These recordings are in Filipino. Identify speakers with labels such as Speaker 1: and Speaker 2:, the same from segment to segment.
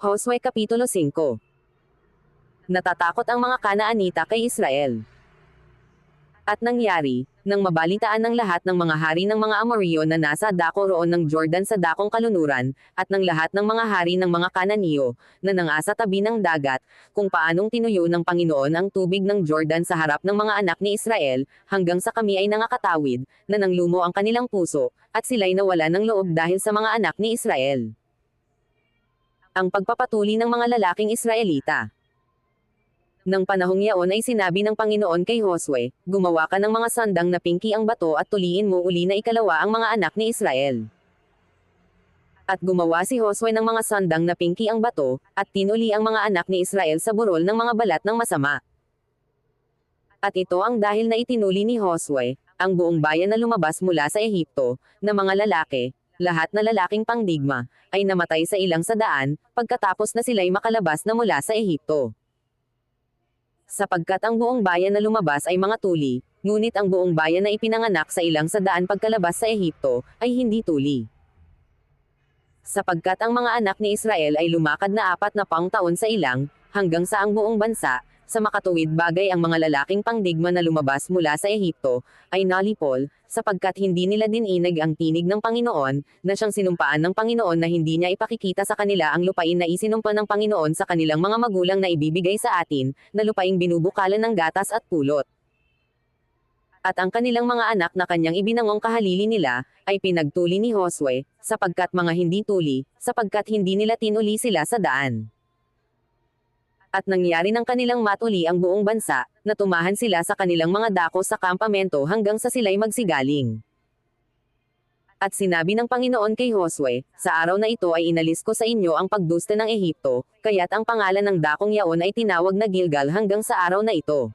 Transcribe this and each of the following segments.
Speaker 1: Josue Kapitulo 5. Natatakot ang mga Kanaanita kay Israel. At nangyari, nang mabalitaan ng lahat ng mga hari ng mga Amorreo na nasa dako roon ng Jordan sa dakong kalunuran, at ng lahat ng mga hari ng mga Kananeo, na nangasa tabi ng dagat, kung paanong tinuyo ng Panginoon ang tubig ng Jordan sa harap ng mga anak ni Israel, hanggang sa kami ay nangakatawid, na nanglumo ang kanilang puso, at sila'y nawala ng loob dahil sa mga anak ni Israel. Ang pagpapatuli ng mga lalaking Israelita. Nang panahong yaon ay sinabi ng Panginoon kay Josue, gumawa ka ng mga sandang na pinki ang bato at tuliin mo uli na ikalawa ang mga anak ni Israel. At gumawa si Josue ng mga sandang na pinki ang bato, at tinuli ang mga anak ni Israel sa burol ng mga balat ng masama. At ito ang dahil na itinuli ni Josue, ang buong bayan na lumabas mula sa Ehipto, na mga lalaki, lahat na lalaking pangdigma, ay namatay sa ilang sa daan, pagkatapos na sila'y makalabas na mula sa Ehipto. Sapagkat ang buong bayan na lumabas ay mga tuli, ngunit ang buong bayan na ipinanganak sa ilang sa daan pagkalabas sa Ehipto, ay hindi tuli. Sapagkat ang mga anak ni Israel ay lumakad na 40 taon sa ilang, hanggang sa ang buong bansa, sa makatuwid bagay ang mga lalaking pangdigma na lumabas mula sa Ehipto, ay nalipol, sapagkat hindi nila dininag ang tinig ng Panginoon, na siyang sinumpaan ng Panginoon na hindi niya ipakikita sa kanila ang lupain na isinumpa ng Panginoon sa kanilang mga magulang na ibibigay sa atin, na lupaing binubukalan ng gatas at pulot. At ang kanilang mga anak na kanyang ibinangong kahalili nila, ay pinagtuli ni Josue, sapagkat mga hindi tuli, sapagkat hindi nila tinuli sila sa daan. At nangyari ng kanilang matuli ang buong bansa, na tumahan sila sa kanilang mga dako sa kampamento hanggang sa sila'y magsigaling. At sinabi ng Panginoon kay Josue, sa araw na ito ay inalis ko sa inyo ang pagduste ng Ehipto, kaya't ang pangalan ng dakong yaon ay tinawag na Gilgal hanggang sa araw na ito.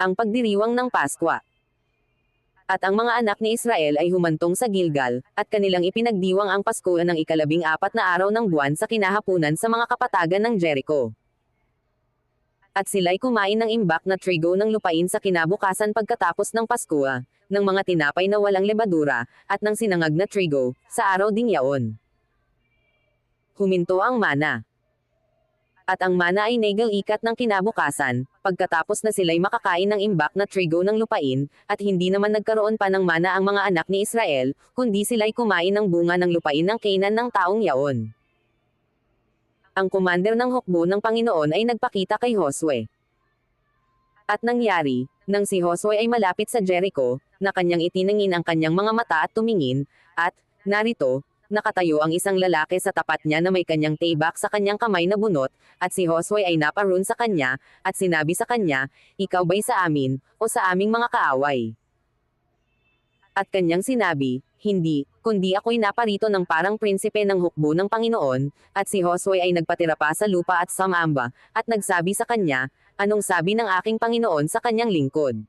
Speaker 1: Ang pagdiriwang ng Paskwa. At ang mga anak ni Israel ay humantong sa Gilgal, at kanilang ipinagdiwang ang Pasko ng 14 na araw ng buwan sa kinahapunan sa mga kapatagan ng Jericho. At sila'y kumain ng imbak na trigo ng lupain sa kinabukasan pagkatapos ng Pasko, ng mga tinapay na walang lebadura, at ng sinangag na trigo, sa araw ding yaon. Huminto ang mana. At ang mana ay nagal-ikat ng kinabukasan, pagkatapos na sila'y makakain ng imbak na trigo ng lupain, at hindi naman nagkaroon pa ng mana ang mga anak ni Israel, kundi sila'y kumain ng bunga ng lupain ng Canaan ng taong yaon. Ang commander ng hukbo ng Panginoon ay nagpakita kay Josue. At nangyari, nang si Josue ay malapit sa Jericho, na kanyang itiningin ang kanyang mga mata at tumingin, at, narito, nakatayo ang isang lalaki sa tapat niya na may kanyang tibak sa kanyang kamay na bunot, at si Josue ay naparoon sa kanya, at sinabi sa kanya, ikaw ba'y sa amin, o sa aming mga kaaway? At kanyang sinabi, hindi, kundi ako'y naparito ng parang prinsipe ng hukbo ng Panginoon, at si Josue ay nagpatira pa sa lupa at sumamba, at nagsabi sa kanya, anong sabi ng aking Panginoon sa kanyang lingkod?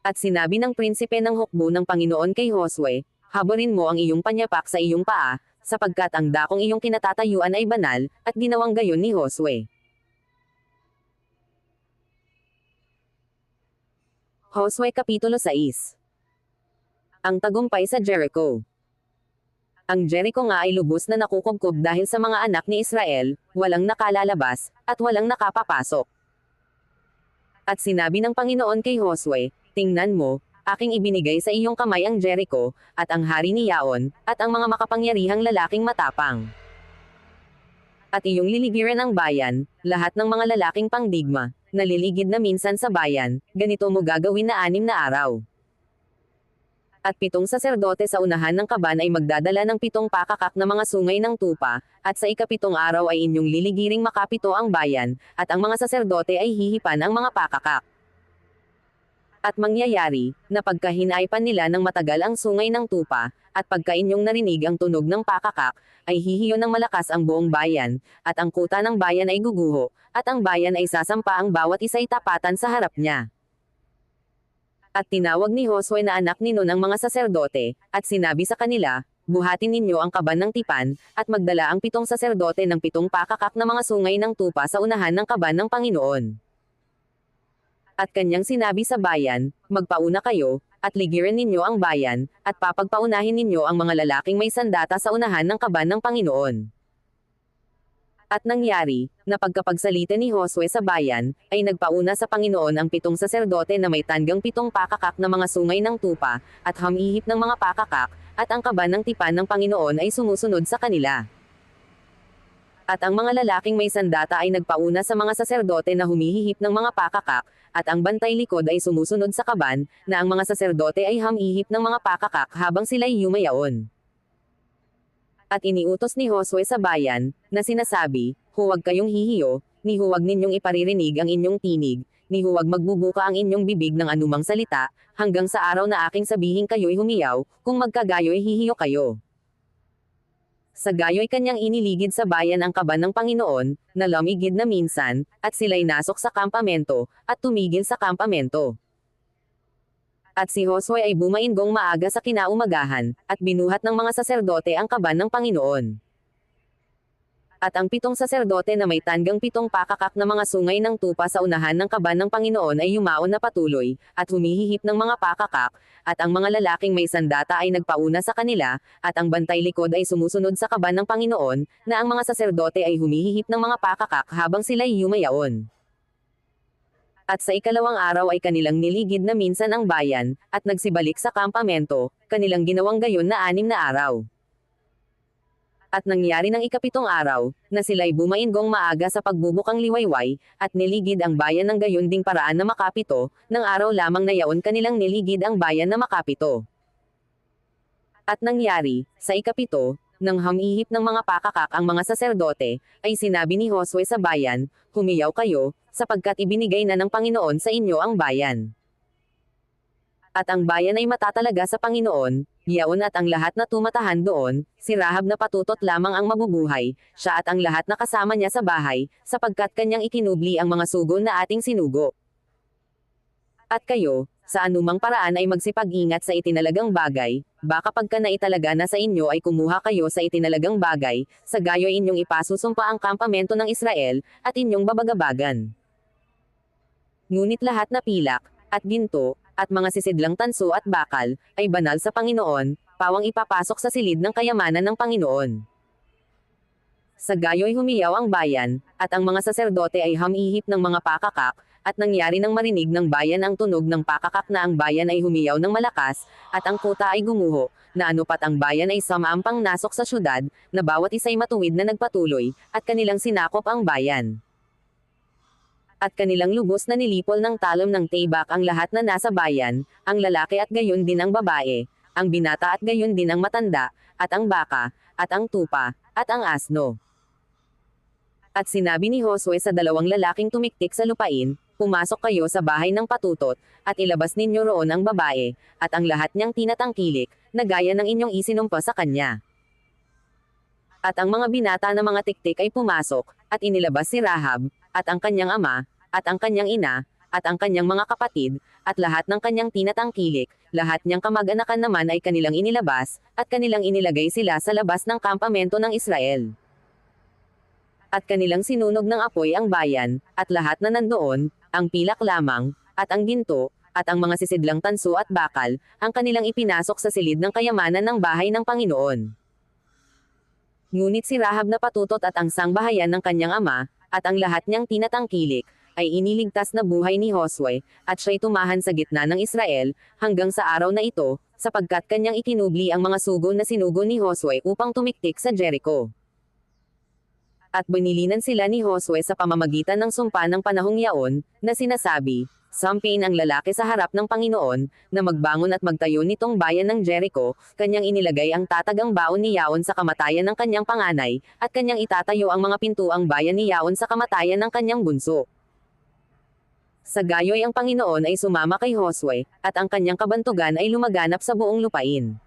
Speaker 1: At sinabi ng prinsipe ng hukbo ng Panginoon kay Josue, habarin mo ang iyong panyapak sa iyong paa, sapagkat ang dakong iyong kinatatayuan ay banal, at ginawang gayon ni Josue. Josue Kapitulo 6. Ang tagumpay sa Jericho. Ang Jericho nga ay lubos na nakukubkob dahil sa mga anak ni Israel, walang nakalalabas, at walang nakapapasok. At sinabi ng Panginoon kay Josue, tingnan mo, aking ibinigay sa iyong kamay ang Jericho, at ang hari ni Yaon, at ang mga makapangyarihang lalaking matapang. At iyong liligiran ang bayan, lahat ng mga lalaking pangdigma, naliligid na minsan sa bayan, ganito mo gagawin na 6 na araw. At 7 saserdote sa unahan ng kaban ay magdadala ng 7 pakakak na mga sungay ng tupa, at sa ika-7 araw ay inyong liligiring makapito ang bayan, at ang mga saserdote ay hihipan ang mga pakakak. At mangyayari, na pagkahinaipan nila ng matagal ang sungay ng tupa, at pagka inyong narinig ang tunog ng pakakak, ay hihiyo ng malakas ang buong bayan, at ang kuta ng bayan ay guguho, at ang bayan ay sasampa ang bawat isa'y tapatan sa harap niya. At tinawag ni Josue na anak ni Nun ang mga saserdote, at sinabi sa kanila, buhatin ninyo ang kaban ng tipan, at magdala ang 7 saserdote ng 7 pakakak na mga sungay ng tupa sa unahan ng kaban ng Panginoon. At kanyang sinabi sa bayan, magpauna kayo, at ligiran ninyo ang bayan, at papagpaunahin ninyo ang mga lalaking may sandata sa unahan ng kaban ng Panginoon. At nangyari, na pagkapagsalita ni Josue sa bayan, ay nagpauna sa Panginoon ang 7 saserdote na may tandang 7 pakakak na mga sungay ng tupa, at hamihip ng mga pakakak, at ang kaban ng tipan ng Panginoon ay sumusunod sa kanila. At ang mga lalaking may sandata ay nagpauna sa mga saserdote na humihihip ng mga pakakak, at ang bantay likod ay sumusunod sa kaban, na ang mga saserdote ay hamihip ng mga pakakak habang sila'y yumayaon. At iniutos ni Josue sa bayan, na sinasabi, huwag kayong hihiyo, ni huwag ninyong iparirinig ang inyong tinig, ni huwag magbubuka ang inyong bibig ng anumang salita, hanggang sa araw na aking sabihin kayo'y humiyaw, kung magkagayo'y hihiyo kayo. Sa gayo'y kanyang iniligid sa bayan ang kaban ng Panginoon, na lumigid na minsan, at sila'y nasok sa kampamento, at tumigil sa kampamento. At si Josue ay bumainggong maaga sa kinaumagahan, at binuhat ng mga saserdote ang kaban ng Panginoon. At ang 7 saserdote na may tandang 7 pakakak na mga sungay ng tupa sa unahan ng kaban ng Panginoon ay yumaon na patuloy, at humihihip ng mga pakakak, at ang mga lalaking may sandata ay nagpauna sa kanila, at ang bantay likod ay sumusunod sa kaban ng Panginoon, na ang mga saserdote ay humihihip ng mga pakakak habang sila'y yumayaon. At sa ikalawang araw ay kanilang niligid na minsan ang bayan, at nagsibalik sa kampamento, kanilang ginawang gayon na 6 na araw. At nangyari ng ika-7 araw, na sila'y bumainggong maaga sa pagbubukang liwayway, at niligid ang bayan ng gayon ding paraan na makapito, ng araw lamang na yaon kanilang niligid ang bayan na makapito. At nangyari, sa ika-7, nang hamihip ng mga pakakak ang mga saserdote, ay sinabi ni Josue sa bayan, humiyaw kayo, sapagkat ibinigay na ng Panginoon sa inyo ang bayan. At ang bayan ay matatalaga sa Panginoon, yaon at ang lahat na tumatahan doon, si Rahab na patutot lamang ang mabubuhay, siya at ang lahat na kasama niya sa bahay, sapagkat kanyang ikinubli ang mga sugo na ating sinugo. At kayo, sa anumang paraan ay magsipag-ingat sa itinalagang bagay, baka pagka naitalaga na sa inyo ay kumuha kayo sa itinalagang bagay, sa gayo'y inyong ipasusumpa ang kampamento ng Israel, at inyong babagabagan. Ngunit lahat na pilak, at ginto, at mga sisidlang tanso at bakal, ay banal sa Panginoon, pawang ipapasok sa silid ng kayamanan ng Panginoon. Sa gayo'y humiyaw ang bayan, at ang mga saserdote ay hamihip ng mga pakakak, at nangyari nang marinig ng bayan ang tunog ng pakakak na ang bayan ay humiyaw ng malakas, at ang kuta ay gumuho, na anupat ang bayan ay samaampang nasok sa syudad, na bawat isa'y matuwid na nagpatuloy, at kanilang sinakop ang bayan. At kanilang lubos na nilipol ng talom ng tibak ang lahat na nasa bayan, ang lalaki at gayon din ang babae, ang binata at gayon din ang matanda, at ang baka, at ang tupa, at ang asno. At sinabi ni Josue sa 2 lalaking tumiktik sa lupain, pumasok kayo sa bahay ng patutot, at ilabas ninyo roon ang babae, at ang lahat niyang tinatangkilik, na gaya ng inyong isinumpa sa kanya. At ang mga binata na mga tiktik ay pumasok, at inilabas si Rahab, at ang kanyang ama, at ang kanyang ina, at ang kanyang mga kapatid, at lahat ng kanyang tinatangkilik, lahat niyang kamag-anakan naman ay kanilang inilabas, at kanilang inilagay sila sa labas ng kampamento ng Israel. At kanilang sinunog ng apoy ang bayan, at lahat na nandoon, ang pilak lamang, at ang ginto, at ang mga sisidlang tanso at bakal, ang kanilang ipinasok sa silid ng kayamanan ng bahay ng Panginoon. Ngunit si Rahab na patutot at ang sangbahayan ng kanyang ama, at ang lahat niyang tinatangkilik, ay iniligtas na buhay ni Josue, at siya'y tumahan sa gitna ng Israel, hanggang sa araw na ito, sapagkat kanyang ikinubli ang mga sugo na sinugo ni Josue upang tumiktik sa Jericho. At binilinan sila ni Josue sa pamamagitan ng sumpa ng panahong yaon, na sinasabi, sampin ang lalaki sa harap ng Panginoon, na magbangon at magtayo nitong bayan ng Jericho, kanyang inilagay ang tatagang baon ni Yaon sa kamatayan ng kanyang panganay, at kanyang itatayo ang mga pintuang bayan ni Yaon sa kamatayan ng kanyang bunso. Sa gayo'y ang Panginoon ay sumama kay Josue, at ang kanyang kabantugan ay lumaganap sa buong lupain.